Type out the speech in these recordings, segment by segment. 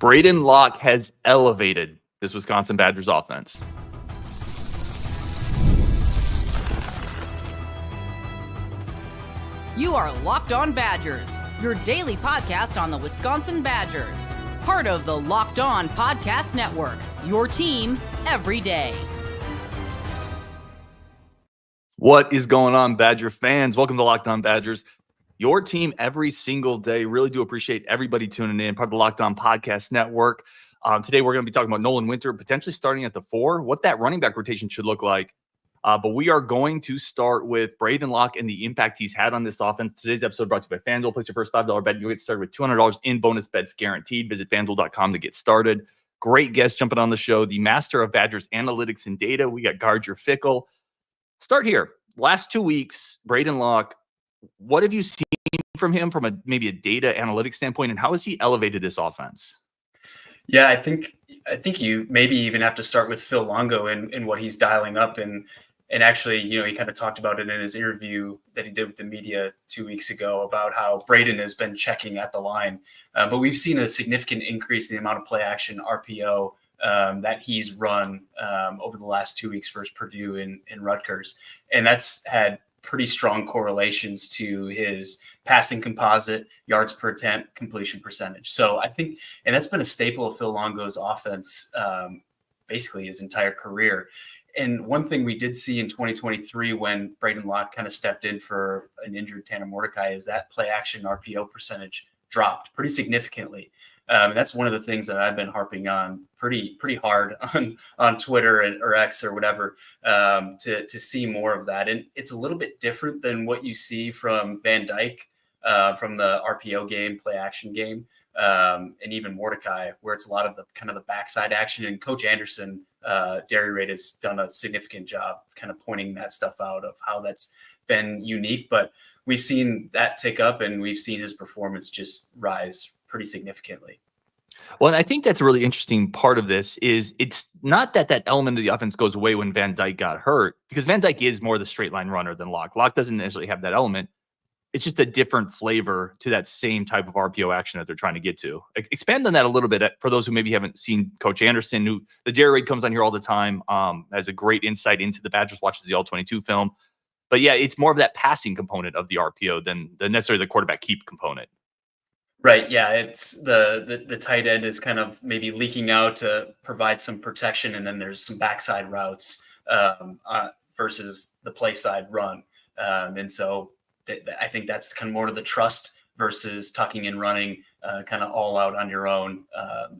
Braedyn Locke has elevated this Wisconsin Badgers offense. You are Locked On Badgers, your daily podcast on the Wisconsin Badgers. Part of the Locked On Podcast Network, your team every day. What is going on, Badger fans? Welcome to Locked On Badgers, your team every single day. Really do appreciate everybody tuning in, part of the Locked On Podcast Network. Today, we're going to be talking about Nolan Winter, potentially starting at the 4, what that running back rotation should look like. But we are going to start with Braedyn Locke and the impact he's had on this offense. Today's episode brought to you by FanDuel. Place your first $5 bet. You'll get started with $200 in bonus bets guaranteed. Visit FanDuel.com to get started. Great guest jumping on the show, the master of Badgers analytics and data. We got Gardner Fickle. Start here. Last 2 weeks, Braedyn Locke, what have you seen from him from maybe a data analytics standpoint, and how has he elevated this offense? Yeah, I think you maybe even have to start with Phil Longo and what he's dialing up, and actually, he kind of talked about it in his interview that he did with the media 2 weeks ago about how Braedyn has been checking at the line, but we've seen a significant increase in the amount of play action RPO that he's run over the last 2 weeks versus Purdue and Rutgers, and that's had pretty strong correlations to his passing composite, yards per attempt, completion percentage. So I think, and that's been a staple of Phil Longo's offense basically his entire career. And one thing we did see in 2023 when Braedyn Locke kind of stepped in for an injured Tanner Mordecai is that play action RPO percentage dropped pretty significantly. And that's one of the things that I've been harping on pretty hard on Twitter or X or whatever to see more of that. And it's a little bit different than what you see from Van Dyke from the RPO game, play action game, and even Mordecai, where it's a lot of the kind of the backside action. And Coach Anderson, Derry Raid, has done a significant job kind of pointing that stuff out of how that's been unique. But we've seen that tick up, and we've seen his performance just rise pretty significantly. Well, and I think that's a really interesting part of this is it's not that element of the offense goes away when Van Dyke got hurt, because Van Dyke is more the straight line runner than Locke. Locke doesn't necessarily have that element. It's just a different flavor to that same type of RPO action that they're trying to get to. Expand on that a little bit for those who maybe haven't seen Coach Anderson, who the Derry Raid comes on here all the time, has a great insight into the Badgers, watches the All-22 film. But yeah, it's more of that passing component of the RPO than necessarily the quarterback keep component. Right. Yeah. It's the tight end is kind of maybe leaking out to provide some protection. And then there's some backside routes versus the play side run. And so I think that's kind of more to the trust versus tucking and running kind of all out on your own,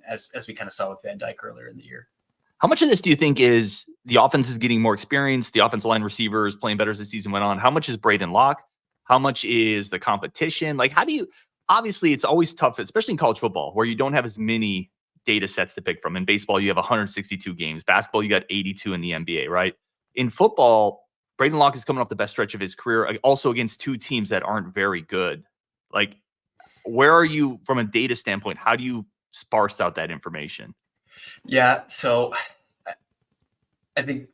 as we kind of saw with Van Dyke earlier in the year. How much of this do you think is the offense is getting more experience, the offensive line receivers playing better as the season went on? How much is Braedyn Locke? How much is the competition? Like, how do you – obviously, it's always tough, especially in college football, where you don't have as many data sets to pick from. In baseball, you have 162 games. Basketball, you got 82 in the NBA, right? In football, Braedyn Locke is coming off the best stretch of his career, also against two teams that aren't very good. Like, where are you from a data standpoint? How do you sparse out that information? Yeah, so I think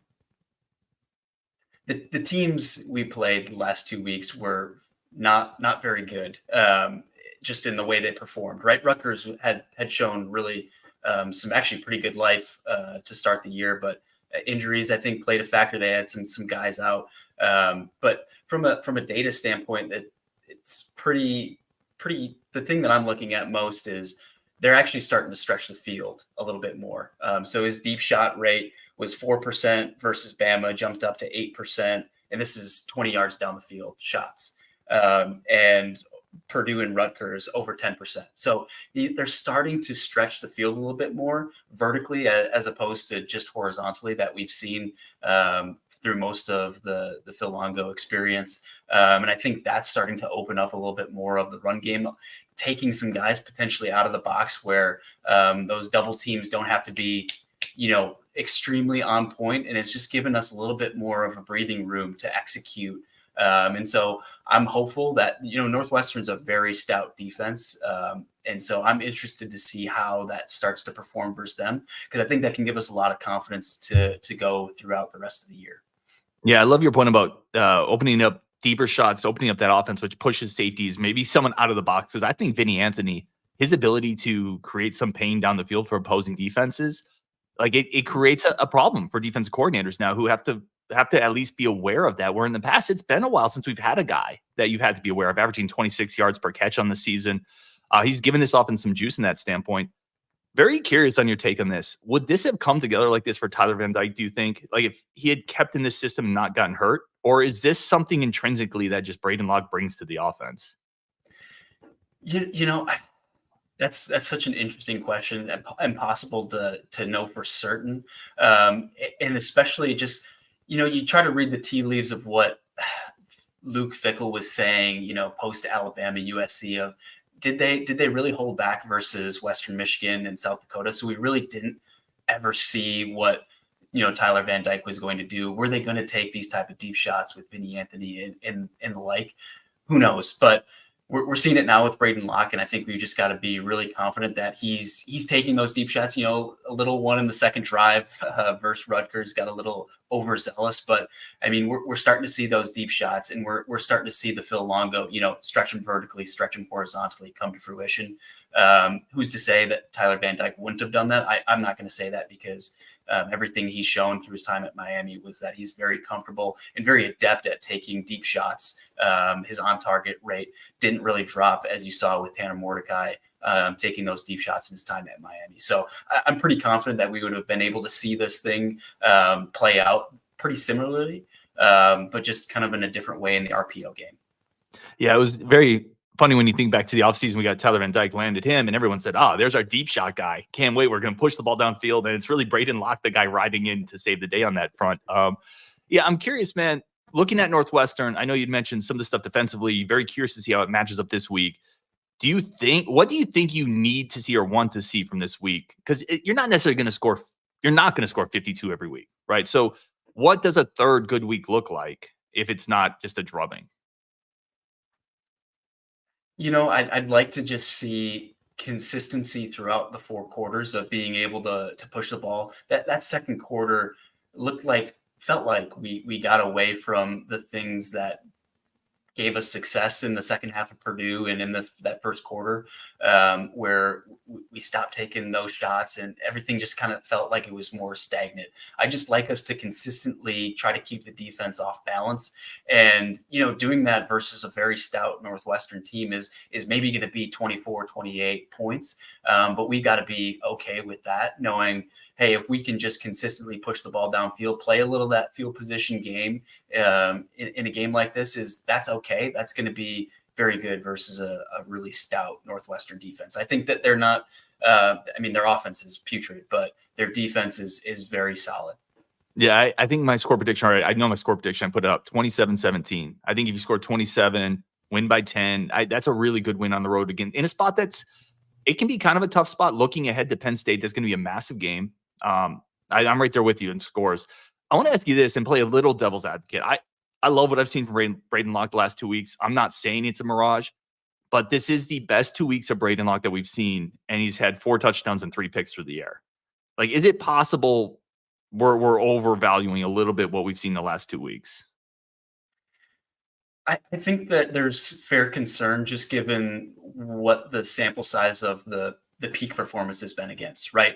the teams we played the last 2 weeks were not very good, just in the way they performed, right? Rutgers had shown really some actually pretty good life to start the year, but injuries, I think, played a factor. They had some guys out, but from a data standpoint, it's pretty. The thing that I'm looking at most is they're actually starting to stretch the field a little bit more. So his deep shot rate was 4% versus Bama, jumped up to 8%, and this is 20 yards down the field shots. And Purdue and Rutgers over 10%. So they're starting to stretch the field a little bit more vertically as opposed to just horizontally that we've seen through most of the Phil Longo experience. And I think that's starting to open up a little bit more of the run game, taking some guys potentially out of the box where those double teams don't have to be, extremely on point. And it's just given us a little bit more of a breathing room to execute. And so I'm hopeful that, Northwestern's a very stout defense. And so I'm interested to see how that starts to perform versus them, because I think that can give us a lot of confidence to go throughout the rest of the year. Yeah, I love your point about opening up deeper shots, opening up that offense, which pushes safeties, maybe someone out of the box. Because I think Vinny Anthony his ability to create some pain down the field for opposing defenses, like it creates a problem for defensive coordinators now who have to at least be aware of that. Where in the past, it's been a while since we've had a guy that you've had to be aware of, averaging 26 yards per catch on the season. He's given this offense some juice in that standpoint. Very curious on your take on this. Would this have come together like this for Tyler Van Dyke, do you think? Like if he had kept in this system and not gotten hurt? Or is this something intrinsically that just Braedyn Locke brings to the offense? That's such an interesting question, and impossible to know for certain. And especially just, you try to read the tea leaves of what Luke Fickell was saying, post Alabama, USC, of did they really hold back versus Western Michigan and South Dakota? So we really didn't ever see what Tyler Van Dyke was going to do. Were they going to take these type of deep shots with Vinny Anthony and the like? Who knows? But we're seeing it now with Braedyn Locke, and I think we've just got to be really confident that he's taking those deep shots. A little one in the second drive versus Rutgers got a little overzealous, but I mean we're starting to see those deep shots, and we're starting to see the Phil Longo, stretch him vertically, stretch him horizontally, come to fruition. Who's to say that Tyler Van Dyke wouldn't have done that? I'm not going to say that because everything he's shown through his time at Miami was that he's very comfortable and very adept at taking deep shots. His on-target rate didn't really drop, as you saw with Tanner Mordecai taking those deep shots in his time at Miami. So I'm pretty confident that we would have been able to see this thing play out pretty similarly, but just kind of in a different way in the RPO game. Yeah, it was very funny when you think back to the offseason. We got Tyler Van Dyke, landed him, and everyone said, there's our deep shot guy. Can't wait. We're going to push the ball downfield. And it's really Braedyn Locke, the guy riding in to save the day on that front. Yeah, I'm curious, man. Looking at Northwestern, I know you'd mentioned some of the stuff defensively. Very curious to see how it matches up this week. What do you think you need to see or want to see from this week? Because you're not necessarily going to score. You're not going to score 52 every week, right? So what does a third good week look like if it's not just a drubbing? I'd like to just see consistency throughout the 4 quarters of being able to push the ball. That second quarter felt like we got away from the things that gave us success in the second half of Purdue and in that first quarter, where we stopped taking those shots and everything just kind of felt like it was more stagnant. I just like us to consistently try to keep the defense off balance, and doing that versus a very stout Northwestern team is maybe going to be 24, 28 points, but we got to be okay with that, knowing, hey, if we can just consistently push the ball downfield, play a little of that field position game in a game like this, that's okay. That's going to be very good versus a really stout Northwestern defense. I think that they're not, their offense is putrid, but their defense is very solid. Yeah, I think my score prediction, all right, I know my score prediction, I put it up 27-17. I think if you score 27, win by 10, that's a really good win on the road again in a spot it can be kind of a tough spot. Looking ahead to Penn State, that's going to be a massive game. I'm right there with you in scores. I want to ask you this and play a little devil's advocate. I love what I've seen from Braedyn Locke the last 2 weeks. I'm not saying it's a mirage, but this is the best 2 weeks of Braedyn Locke that we've seen, and he's had 4 touchdowns and 3 picks through the air. Like, is it possible we're overvaluing a little bit what we've seen the last 2 weeks? I think that there's fair concern just given what the sample size of the peak performance has been against, right?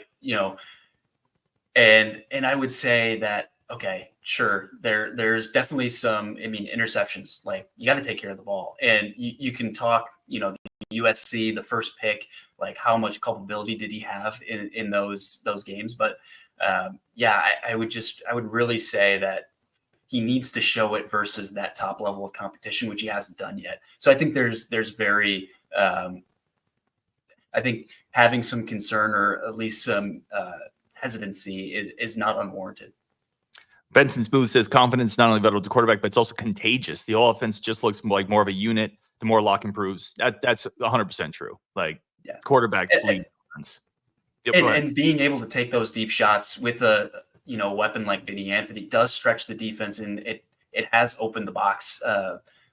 And I would say that, okay, sure, there's definitely some, interceptions. Like, you got to take care of the ball. And you can talk, the USC, the first pick, like how much culpability did he have in those games? But I would really say that he needs to show it versus that top level of competition, which he hasn't done yet. So I think there's very, I think having some concern or at least some hesitancy is not unwarranted. Benson Smooth says confidence not only vital to quarterback, but it's also contagious. The whole offense just looks like more of a unit. The more Locke improves, that's 100% true. Like, quarterbacks lead defense. And being able to take those deep shots with a weapon like Vinny Anthony does stretch the defense, and it has opened the box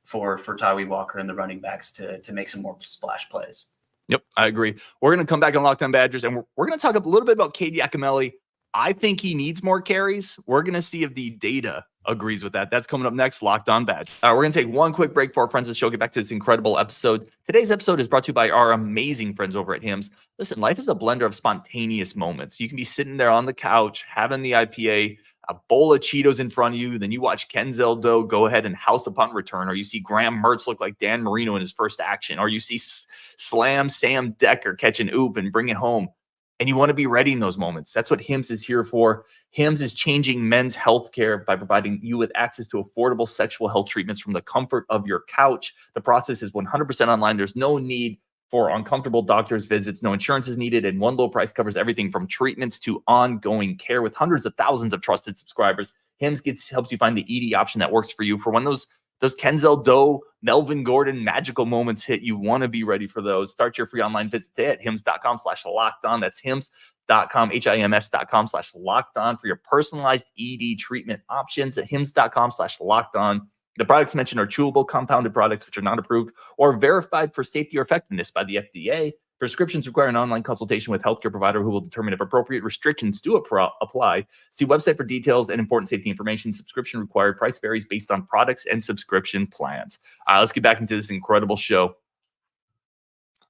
for Tyree Walker and the running backs to make some more splash plays. Yep, I agree. We're going to come back on Locked On Badgers, and we're going to talk a little bit about Cade Yakimelli. I think he needs more carries. We're going to see if the data agrees with that. That's coming up next, Locked On Badge. We're going to take one quick break for our friends of the show. Get back to this incredible episode. Today's episode is brought to you by our amazing friends over at Hims. Listen, life is a blender of spontaneous moments. You can be sitting there on the couch, having the IPA, a bowl of Cheetos in front of you. Then you watch Kenzel Doe go ahead and house a punt return, or you see Graham Mertz look like Dan Marino in his first action, or you see Slam Sam Decker catch an oop and bring it home. And you want to be ready in those moments. That's what Hims is here for. Hims is changing men's healthcare by providing you with access to affordable sexual health treatments from the comfort of your couch. The process is 100% online. There's no need for uncomfortable doctor's visits. No insurance is needed, and one low price covers everything from treatments to ongoing care. With hundreds of thousands of trusted subscribers, Hims helps you find the ED option that works for you. For when those Kenzel Doe, Melvin Gordon magical moments hit, you want to be ready for those. Start your free online visit today at hims.com/lockedon. That's hims.com, hims.com/lockedon for your personalized ED treatment options at hims.com/lockedon. The products mentioned are chewable, compounded products which are not approved or verified for safety or effectiveness by the FDA. Prescriptions require an online consultation with a healthcare provider who will determine if appropriate restrictions do apply. See website for details and important safety information. Subscription required. Price varies based on products and subscription plans. All right, let's get back into this incredible show.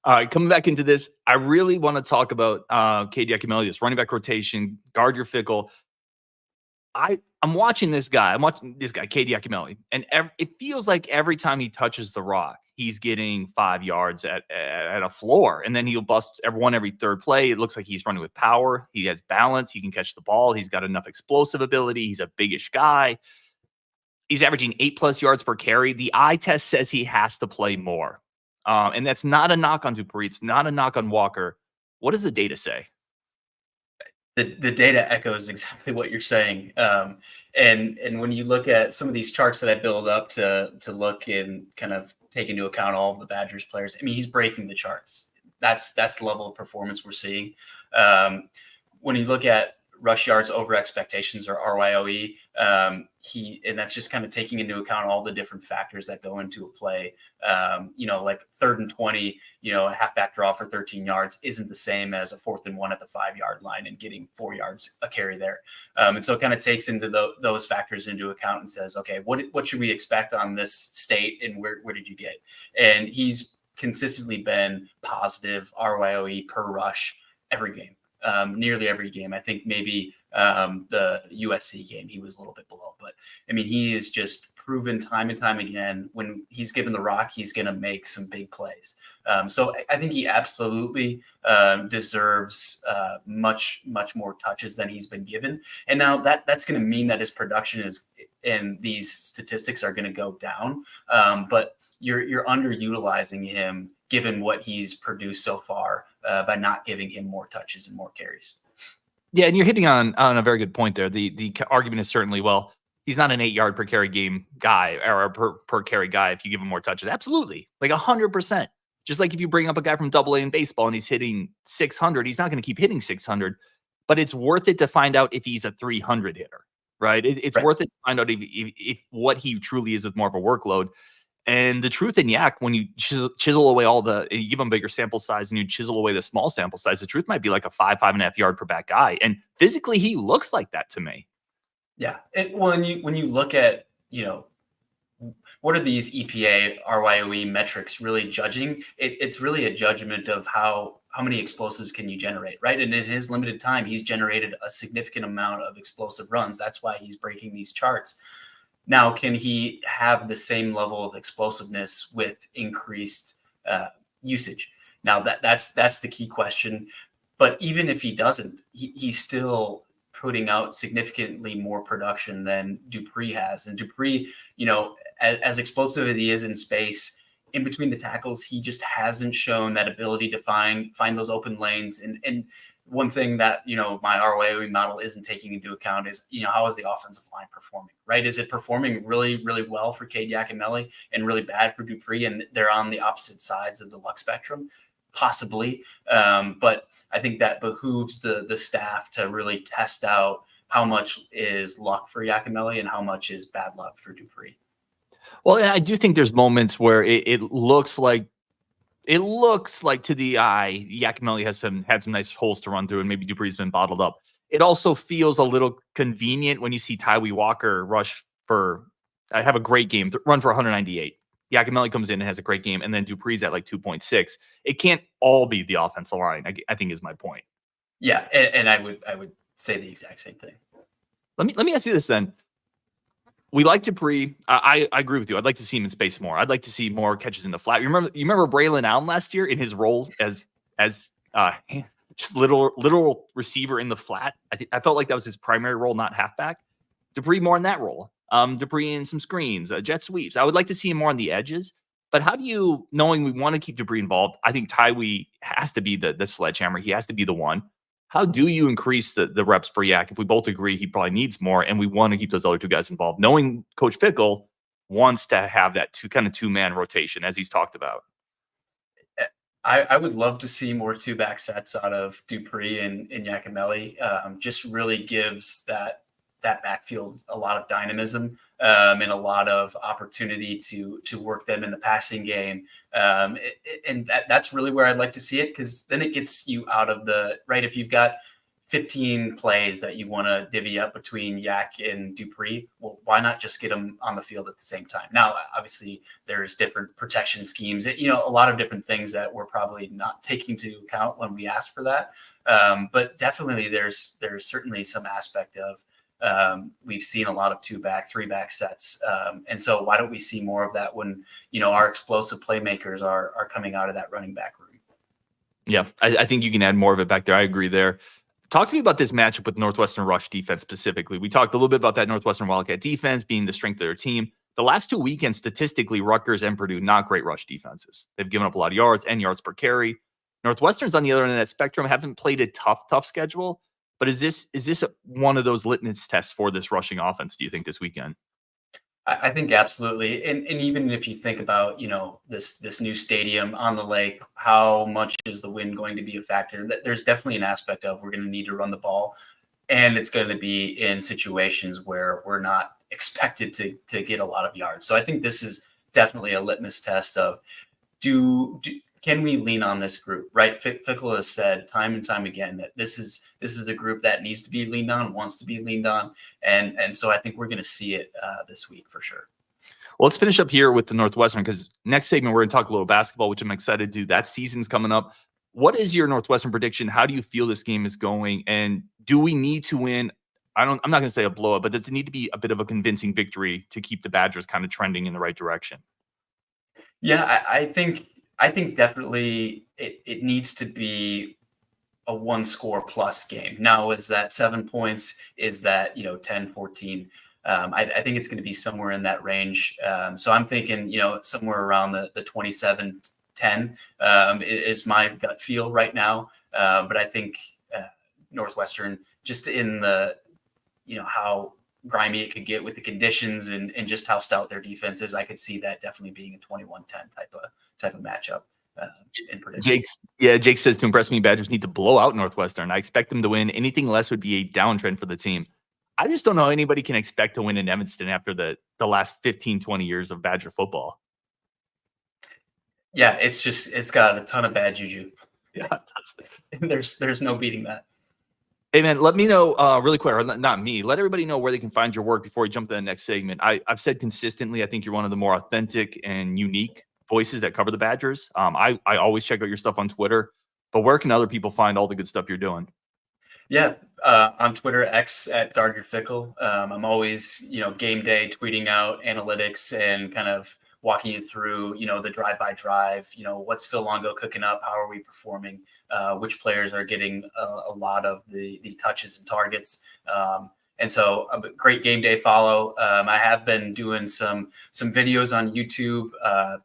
All right, coming back into this, I really want to talk about KD Akamelius, running back rotation, guard your fickle. I'm watching this guy. KD Akameli, and it feels like every time he touches the rock, he's getting 5 yards at a floor, and then he'll bust every third play. It looks like he's running with power. He has balance. He can catch the ball. He's got enough explosive ability. He's a biggish guy. He's averaging 8+ yards per carry. The eye test says he has to play more, and that's not a knock on Dupree. It's not a knock on Walker. What does the data say? The data echoes exactly what you're saying. And when you look at some of these charts that I build up to look and kind of take into account all of the Badgers players, I mean, he's breaking the charts. That's the level of performance we're seeing. When you look at rush yards over expectations, or RYOE, and that's just kind of taking into account all the different factors that go into a play. Like 3rd and 20, a halfback draw for 13 yards isn't the same as a 4th and 1 at the 5-yard line and getting 4 yards a carry there. And so it kind of takes into those factors into account and says, okay, what should we expect on this state, and where did you get? And he's consistently been positive RYOE per rush every game. Nearly every game. I think maybe the USC game he was a little bit below, but I mean, he is just proven time and time again, when he's given the rock, he's going to make some big plays. So I think he absolutely deserves much more touches than he's been given. And now that's going to mean that his production and these statistics are going to go down. But you're underutilizing him given what he's produced so far by not giving him more touches and more carries. Yeah, and you're hitting on a very good point there. The argument is certainly, well, he's not an 8-yard per carry game guy, or per carry guy if you give him more touches. Absolutely. Like 100%. Just like if you bring up a guy from AA in baseball and he's hitting 600, he's not going to keep hitting 600, but it's worth it to find out if he's a 300 hitter, right? It's right. Worth it to find out if what he truly is with more of a workload. And the truth in Yak, when you chisel away you give him a bigger sample size and you chisel away the small sample size, the truth might be like a 5.5 yard per back guy. And physically, he looks like that to me. Yeah. When you look at, what are these EPA RYOE metrics really judging? It's really a judgment of how many explosives can you generate, right? And in his limited time, he's generated a significant amount of explosive runs. That's why he's breaking these charts. Now, can he have the same level of explosiveness with increased usage? Now, that's the key question. But even if he doesn't, he's still putting out significantly more production than Dupree has. And Dupree, as explosive as he is in space, in between the tackles, he just hasn't shown that ability to find those open lanes. And one thing that, my RYOE model isn't taking into account is, how is the offensive line performing, right? Is it performing really, really well for KD Akameli and really bad for Dupree, and they're on the opposite sides of the luck spectrum? Possibly. But I think that behooves the staff to really test out how much is luck for Akameli and how much is bad luck for Dupree. Well, and I do think there's moments where it looks like It looks like to the eye, Yakimelli has had some nice holes to run through, and maybe Dupree's been bottled up. It also feels a little convenient when you see Tyree Walker rush for have a great game, run for 198. Yakimelli comes in and has a great game, and then Dupree's at like 2.6. It can't all be the offensive line, I think is my point. Yeah, and I would say the exact same thing. Let me ask you this then. We like Dupree. I agree with you. I'd like to see him in space more. I'd like to see more catches in the flat. You remember Braedyn Locke last year in his role as just literal receiver in the flat. I felt like that was his primary role, not halfback. Dupree more in that role. Dupree in some screens, jet sweeps. I would like to see him more on the edges. But how do you, knowing we want to keep Dupree involved, I think Tyree has to be the sledgehammer. He has to be the one. How do you increase the reps for Yak if we both agree he probably needs more and we want to keep those other two guys involved, knowing Coach Fickell wants to have that two-man rotation as he's talked about? I would love to see more two-back sets out of Dupree and Yakimelli. Just really gives that backfield a lot of dynamism and a lot of opportunity to work them in the passing game. And that's really where I'd like to see it, because then it gets you out of right. If you've got 15 plays that you want to divvy up between Yak and Dupree, well, why not just get them on the field at the same time? Now, obviously, there's different protection schemes, a lot of different things that we're probably not taking into account when we ask for that. But definitely there's certainly some aspect of, we've seen a lot of 2-back, 3-back sets. And so why don't we see more of that when, our explosive playmakers are coming out of that running back room? Yeah, I think you can add more of it back there. I agree there. Talk to me about this matchup with Northwestern rush defense specifically. We talked a little bit about that Northwestern Wildcat defense being the strength of their team. The last 2 weekends, statistically, Rutgers and Purdue, not great rush defenses. They've given up a lot of yards and yards per carry. Northwestern's on the other end of that spectrum, haven't played a tough schedule. But is this one of those litmus tests for this rushing offense, do you think, this weekend? I think absolutely. And even if you think about, this new stadium on the lake, how much is the wind going to be a factor? There's definitely an aspect of we're going to need to run the ball, and it's going to be in situations where we're not expected to get a lot of yards. So I think this is definitely a litmus test of can we lean on this group, right? Fickell has said time and time again that this is a group that needs to be leaned on, wants to be leaned on. And so I think we're going to see it this week for sure. Well, let's finish up here with the Northwestern, because next segment, we're going to talk a little basketball, which I'm excited to do. That season's coming up. What is your Northwestern prediction? How do you feel this game is going? And do we need to win? I'm not going to say a blowout, but does it need to be a bit of a convincing victory to keep the Badgers kind of trending in the right direction? Yeah, I think definitely it needs to be a 1-score plus game. Now, is that 7 points? Is that 10, 14? I think it's going to be somewhere in that range. So I'm thinking somewhere around the 27-10 is my gut feel right now. But I think Northwestern, just in the how grimy it could get with the conditions and just how stout their defense is, I could see that definitely being a 21-10 type of matchup in prediction. Jake says, to impress me, Badgers need to blow out Northwestern. I expect them to win. Anything less would be a downtrend for the team. I just don't know anybody can expect to win in Evanston after the last 15, 20 years of Badger football. Yeah, it's got a ton of bad juju. Yeah, it does. There's no beating that. Hey, man, let me know really quick, or not me, let everybody know where they can find your work before we jump to the next segment. I've said consistently, I think you're one of the more authentic and unique voices that cover the Badgers. I always check out your stuff on Twitter, but where can other people find all the good stuff you're doing? Yeah, on Twitter, X at Gardner Fickell. I'm always, game day tweeting out analytics and kind of walking you through, the drive-by-drive, what's Phil Longo cooking up? How are we performing? Which players are getting a lot of the touches and targets? And so a great game day follow. I have been doing some videos on YouTube,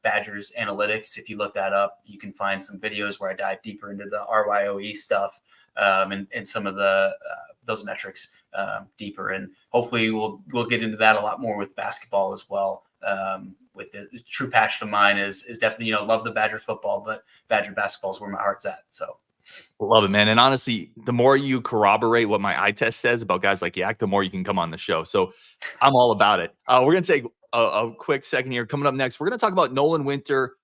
Badgers Analytics. If you look that up, you can find some videos where I dive deeper into the RYOE stuff and some of those metrics deeper. And hopefully we'll get into that a lot more with basketball as well. With the true passion of mine is definitely, love the Badger football, but Badger basketball is where my heart's at. So love it, man. And honestly, the more you corroborate what my eye test says about guys like Yak, the more you can come on the show. So I'm all about it. We're going to take a quick second here. Coming up next, we're going to talk about Nolan Winter,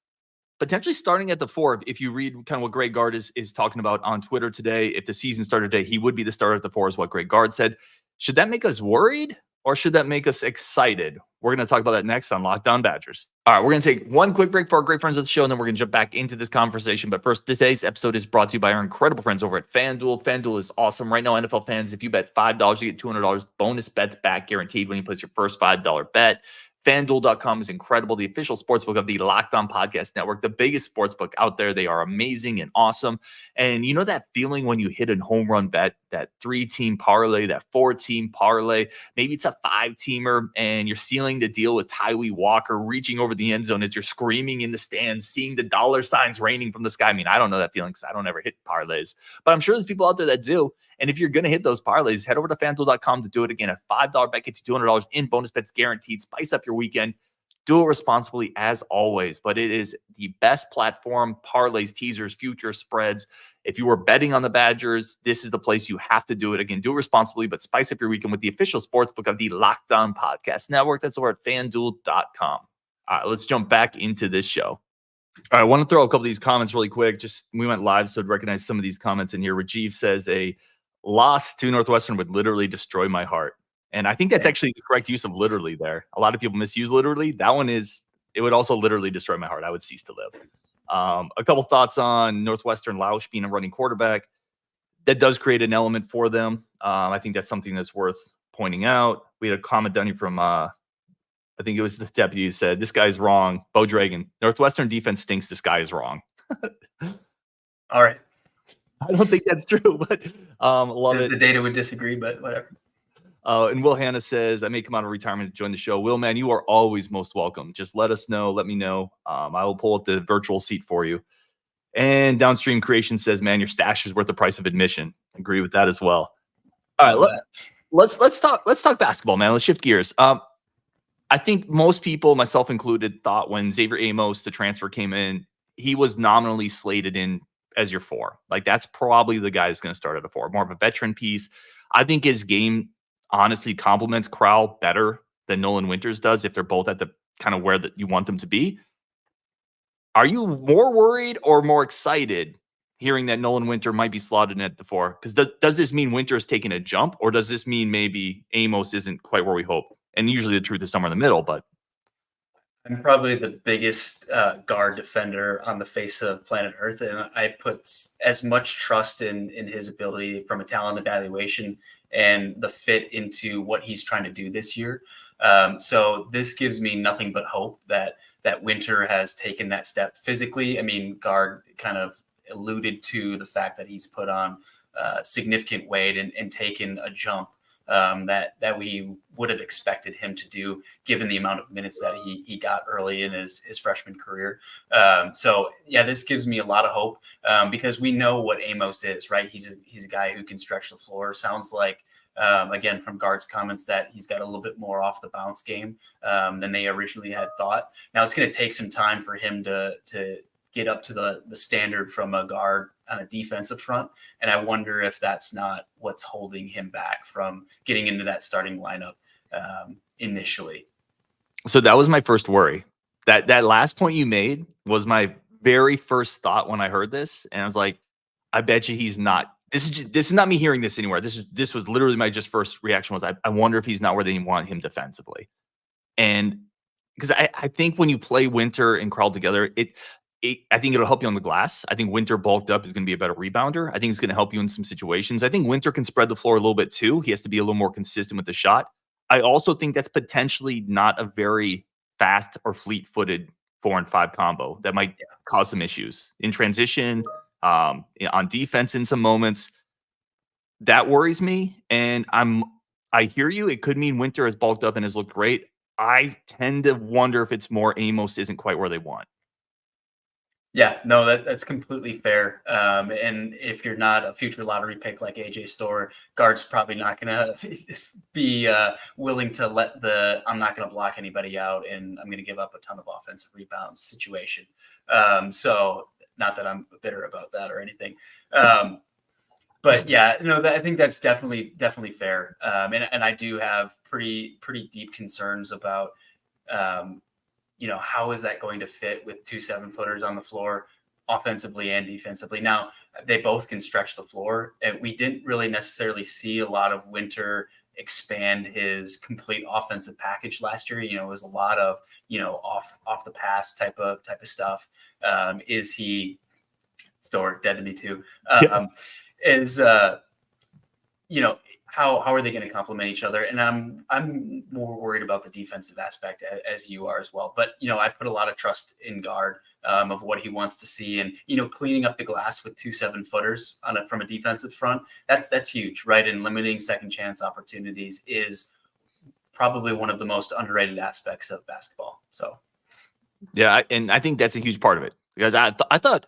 potentially starting at the 4. If you read kind of what Greg Gard is talking about on Twitter today, if the season started today, he would be the starter at the 4 is what Greg Gard said. Should that make us worried or should that make us excited? We're going to talk about that next on Locked On Badgers. All right, we're going to take one quick break for our great friends of the show, and then we're going to jump back into this conversation. But first, today's episode is brought to you by our incredible friends over at FanDuel. FanDuel is awesome. Right now, NFL fans, if you bet $5, you get $200 bonus bets back guaranteed when you place your first $5 bet. FanDuel.com is incredible. The official sportsbook of the Locked On Podcast Network, the biggest sportsbook out there. They are amazing and awesome. And you know that feeling when you hit a home run bet, that 3-team parlay, that 4-team parlay, maybe it's a 5-teamer, and you're sealing the deal with Tyree Walker, reaching over the end zone as you're screaming in the stands, seeing the dollar signs raining from the sky. I mean, I don't know that feeling because I don't ever hit parlays, but I'm sure there's people out there that do. And if you're going to hit those parlays, head over to FanDuel.com to do it again. A $5 bet gets you $200 in bonus bets guaranteed. Spice up your weekend. Do it responsibly as always, but it is the best platform. Parlays, teasers, future spreads. If you were betting on the Badgers, this is the place you have to do it. Again, do it responsibly, but spice up your weekend with the official sportsbook of the Locked On Podcast Network. That's over at FanDuel.com. All right, let's jump back into this show. All right, I want to throw a couple of these comments really quick. We went live, so I'd recognize some of these comments in here. Rajiv says a loss to Northwestern would literally destroy my heart. And I think that's actually the correct use of literally there. A lot of people misuse literally. That one is, it would also literally destroy my heart. I would cease to live. A couple thoughts on Northwestern Lausch being a running quarterback. That does create an element for them. I think that's something that's worth pointing out. We had a comment down here from, I think it was the deputy who said, this guy's wrong. Bo Dragon, Northwestern defense stinks. This guy is wrong. All right. I don't think that's true, but love it. The data would disagree, but whatever. And Will Hanna says, I may come out of retirement to join the show. Will, man, you are always most welcome. Just let us know. Let me know. I will pull up the virtual seat for you. And Downstream Creation says, man, your stash is worth the price of admission. Agree with that as well. All right, let's talk basketball, man. Let's shift gears. I think most people, myself included, thought when Xavier Amos, the transfer, came in, he was nominally slated in as your 4. Like, that's probably the guy who's going to start at a 4. More of a veteran piece. I think his game honestly complements Crowell better than Nolan Winters does if they're both at the kind of where that you want them to be. Are you more worried or more excited hearing that Nolan Winter might be slotted in at the 4? Because does this mean Winter's taking a jump, or does this mean maybe Amos isn't quite where we hope? And usually the truth is somewhere in the middle, but I'm probably the biggest guard defender on the face of planet Earth, and I put as much trust in his ability from a talent evaluation and the fit into what he's trying to do this year. So this gives me nothing but hope that Winter has taken that step physically. I mean, Guard kind of alluded to the fact that he's put on significant weight and taken a jump that we would have expected him to do, given the amount of minutes that he got early in his freshman career. So yeah, this gives me a lot of hope because we know what Amos is, right? He's a guy who can stretch the floor. Sounds like, again, from Guard's comments, that he's got a little bit more off the bounce game than they originally had thought. Now it's going to take some time for him to get up to the standard from a guard on a defensive front. And I wonder if that's not what's holding him back from getting into that starting lineup initially. So that was my first worry. That last point you made was my very first thought when I heard this. And I was like, I bet you he's not. This is not me hearing this anywhere. This was literally my first reaction was I wonder if he's not where they want him defensively. And because I think when you play Winter and Crowell together, I think it'll help you on the glass. I think Winter bulked up is going to be a better rebounder. I think it's going to help you in some situations. I think Winter can spread the floor a little bit too. He has to be a little more consistent with the shot. I also think that's potentially not a very fast or fleet-footed 4 and 5 combo that might cause some issues in transition, on defense in some moments. That worries me. And I hear you. It could mean Winter has bulked up and has looked great. I tend to wonder if it's more Amos isn't quite where they want. Yeah, no, that's completely fair. And if you're not a future lottery pick like AJ Storr, Guard's probably not going to be willing to let I'm not going to block anybody out and I'm going to give up a ton of offensive rebounds situation. So not that I'm bitter about that or anything. But yeah, I think that's definitely fair. And I do have pretty deep concerns about, how is that going to fit with 2 7-footers on the floor, offensively and defensively? Now, they both can stretch the floor, and we didn't really necessarily see a lot of Winter expand his complete offensive package last year. It was a lot of, off the pass type of stuff. Is he still dead to me too? Is how are they going to complement each other? And I'm more worried about the defensive aspect as you are as well. But I put a lot of trust in guard of what he wants to see, and cleaning up the glass with 2 7-footers from a defensive front. That's huge, right? And limiting second chance opportunities is probably one of the most underrated aspects of basketball. So, yeah, and I think that's a huge part of it, because I thought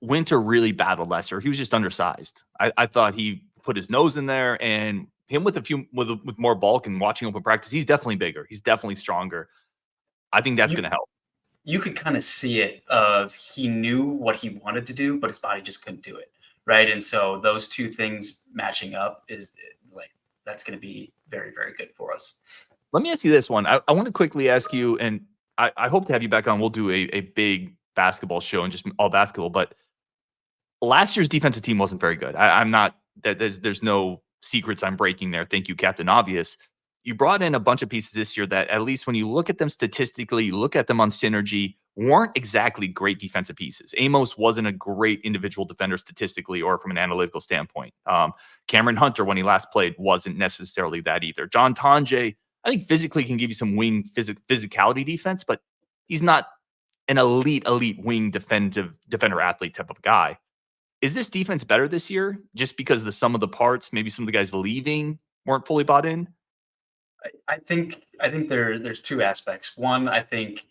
Winter really battled last year. He was just undersized. I thought he put his nose in there, and him with more bulk and watching open practice, he's definitely bigger. He's definitely stronger. I think that's going to help. You could kind of see it he knew what he wanted to do, but his body just couldn't do it. Right. And so those two things matching up is that's going to be very, very good for us. Let me ask you this one. I want to quickly ask you, and I hope to have you back on. We'll do a big basketball show and just all basketball, but last year's defensive team wasn't very good. I'm not, there's no secrets I'm breaking there. Thank you, Captain Obvious. You brought in a bunch of pieces this year that, at least when you look at them statistically, you look at them on synergy, weren't exactly great defensive pieces. Amos wasn't a great individual defender statistically or from an analytical standpoint. Cameron Hunter, when he last played, wasn't necessarily that either. John Tonje, I think physically can give you some wing physicality defense, but he's not an elite wing defender athlete type of guy. Is this defense better this year just because the sum of the parts, maybe some of the guys leaving weren't fully bought in? I think there's two aspects. One, I think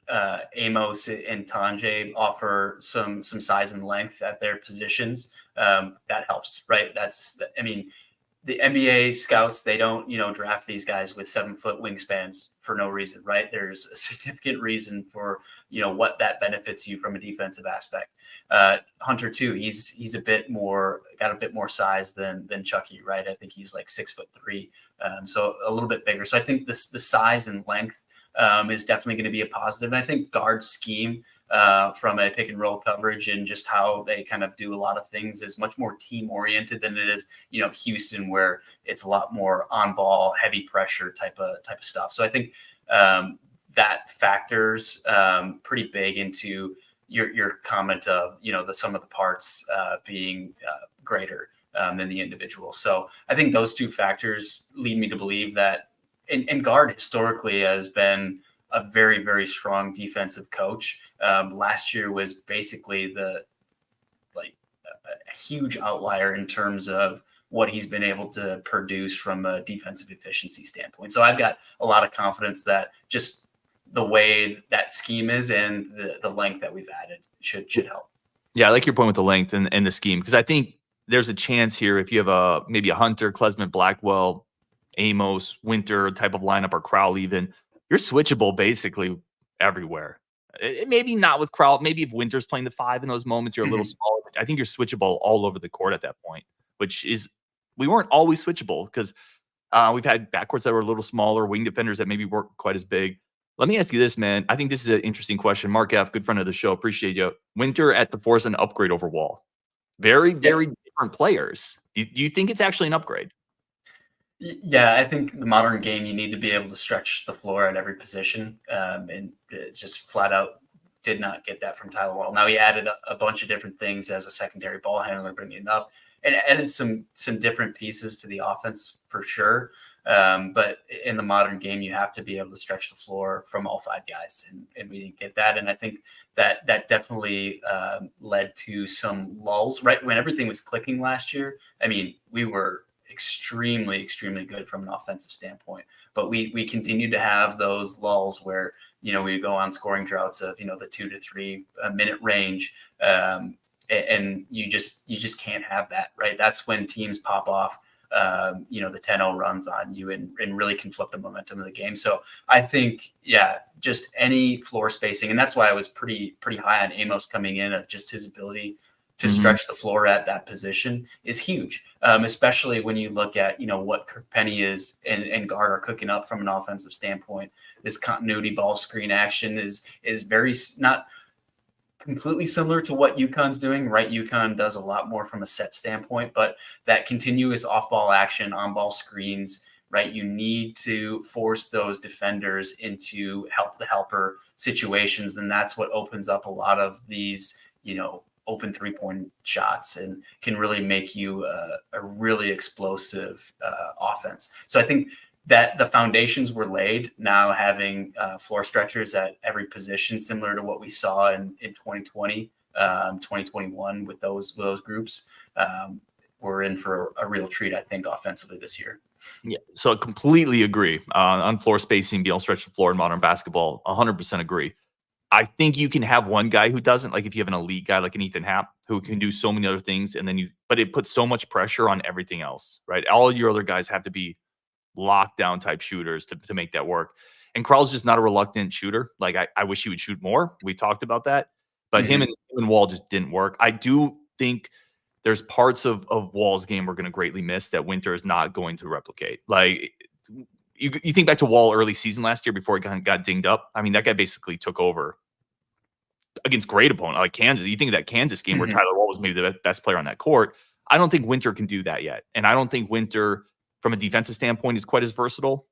Amos and Tonje offer some size and length at their positions. That helps, right? The NBA scouts, they don't, draft these guys with 7-foot wingspans for no reason, right? There's a significant reason for, what that benefits you from a defensive aspect. Hunter too, he's got a bit more size than Chucky, right? I think he's like 6'3", so a little bit bigger. So I think the size and length is definitely going to be a positive. And I think guard scheme from a pick and roll coverage and just how they kind of do a lot of things is much more team oriented than it is, Houston, where it's a lot more on ball, heavy pressure type of stuff. So I think that factors pretty big into your comment of, the sum of the parts being greater than the individual. So I think those two factors lead me to believe that, and guard historically has been a very, very strong defensive coach. Last year was basically a huge outlier in terms of what he's been able to produce from a defensive efficiency standpoint. So I've got a lot of confidence that just the way that scheme is and the length that we've added should help. Yeah, I like your point with the length and the scheme, because I think there's a chance here if you have maybe a Hunter, Klesmit, Blackwell, Amos, Winter type of lineup, or Crowell even, you're switchable basically everywhere. Maybe not with Crowell. Maybe if Winter's playing the 5 in those moments, you're a little smaller. But I think you're switchable all over the court at that point, which is, we weren't always switchable because we've had backcourts that were a little smaller, wing defenders that maybe weren't quite as big. Let me ask you this, man. I think this is an interesting question. Mark F., good friend of the show. Appreciate you. Winter at the 4 is an upgrade over Wall. Very, very different players. Do you think it's actually an upgrade? Yeah, I think the modern game, you need to be able to stretch the floor at every position, and just flat out did not get that from Tyler Wall. Now he added a bunch of different things as a secondary ball handler, bringing it up, and added some different pieces to the offense for sure. But in the modern game, you have to be able to stretch the floor from all 5 guys, and we didn't get that. And I think that definitely led to some lulls right when everything was clicking last year. I mean, we were extremely, extremely good from an offensive standpoint, but we continue to have those lulls where, we go on scoring droughts of, the 2 to 3 minute range. And you just can't have that, right? That's when teams pop off, the 10-0 runs on you and really can flip the momentum of the game. So I think, just any floor spacing. And that's why I was pretty high on Amos coming in, just his ability to stretch the floor at that position is huge, especially when you look at, what Penny is and guard are cooking up from an offensive standpoint. This continuity ball screen action is very not completely similar to what UConn's doing, right? UConn does a lot more from a set standpoint, but that continuous off-ball action, on-ball screens, right? You need to force those defenders into helper situations, and that's what opens up a lot of these, open three-point shots and can really make you a really explosive offense. So I think that the foundations were laid. Now having floor stretchers at every position, similar to what we saw in 2020, 2021 with those groups, we're in for a real treat, I think, offensively this year. Yeah, so I completely agree on floor spacing, be able to stretch the floor in modern basketball. 100% agree. I think you can have one guy who doesn't, like if you have an elite guy like an Ethan Happ who can do so many other things, and then but it puts so much pressure on everything else, right? All your other guys have to be lockdown type shooters to make that work. And Crowell's just not a reluctant shooter. Like I wish he would shoot more. We talked about that, but him and Wall just didn't work. I do think there's parts of Wall's game we're going to greatly miss that Winter is not going to replicate. Like you think back to Wall early season last year before he kind of got dinged up. I mean, that guy basically took over against great opponent like Kansas. You think of that Kansas game where Tyler Wall was maybe the best player on that court. I don't think Winter can do that yet. And I don't think Winter, from a defensive standpoint, is quite as versatile.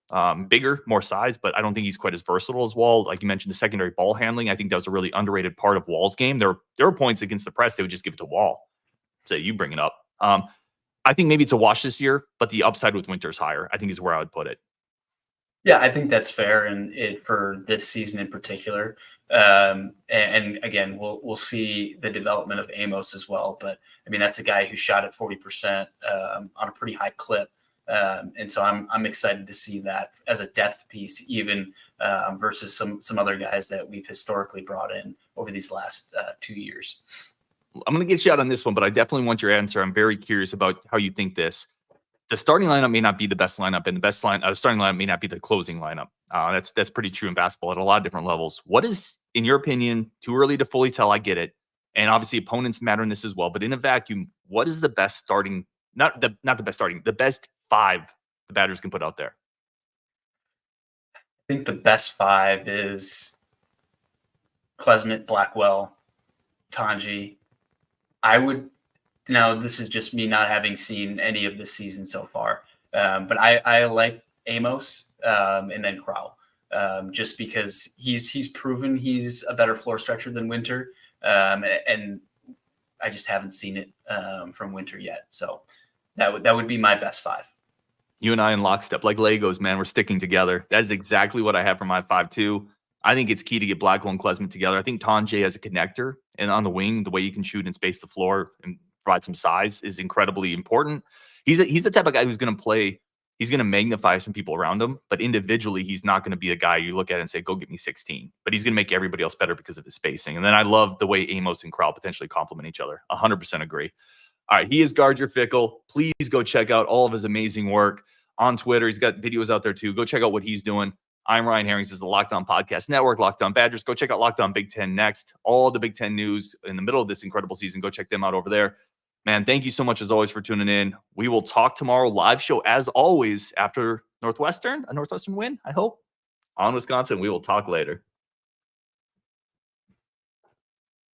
Bigger, more size, but I don't think he's quite as versatile as Wall. Like you mentioned, the secondary ball handling, I think that was a really underrated part of Wall's game. There were points against the press, they would just give it to Wall. So you bring it up. I think maybe it's a wash this year, but the upside with Winter is higher, I think is where I would put it. Yeah, I think that's fair, and for this season in particular. And again, we'll see the development of Amos as well. But I mean, that's a guy who shot at 40% on a pretty high clip, and so I'm excited to see that as a depth piece, even versus some other guys that we've historically brought in over these last 2 years. I'm going to get you out on this one, but I definitely want your answer. I'm very curious about how you think this. The starting lineup may not be the best lineup, and the starting lineup may not be the closing lineup. That's pretty true in basketball at a lot of different levels. What is, in your opinion, too early to fully tell? I get it, and obviously opponents matter in this as well. But in a vacuum, what is the best starting? Not the best starting. The best five the Badgers can put out there. I think the best five is Klesmit, Blackwell, Tanji. Now, this is just me not having seen any of this season so far, but I like Amos and then Crowell, just because he's proven he's a better floor stretcher than Winter, and I just haven't seen it from Winter yet. So that would be my best five. You and I in lockstep, like Legos, man. We're sticking together. That is exactly what I have for my 5-2. I think it's key to get Blackwell and Klesmit together. I think Tanji as a connector and on the wing, the way you can shoot and space the floor and provide some size is incredibly important. He's the type of guy who's going to play. He's going to magnify some people around him, but individually, he's not going to be a guy you look at and say, go get me 16. But he's going to make everybody else better because of his spacing. And then I love the way Amos and Crowell potentially complement each other. 100% agree. All right, he is Gardner Fickle. Please go check out all of his amazing work on Twitter. He's got videos out there too. Go check out what he's doing. I'm Ryan Herrings. This is the Locked On Podcast Network, Locked On Badgers. Go check out Locked On Big Ten next. All the Big Ten news in the middle of this incredible season. Go check them out over there. Man, thank you so much as always for tuning in. We will talk tomorrow. Live show as always after Northwestern, a Northwestern win, I hope, on Wisconsin. We will talk later.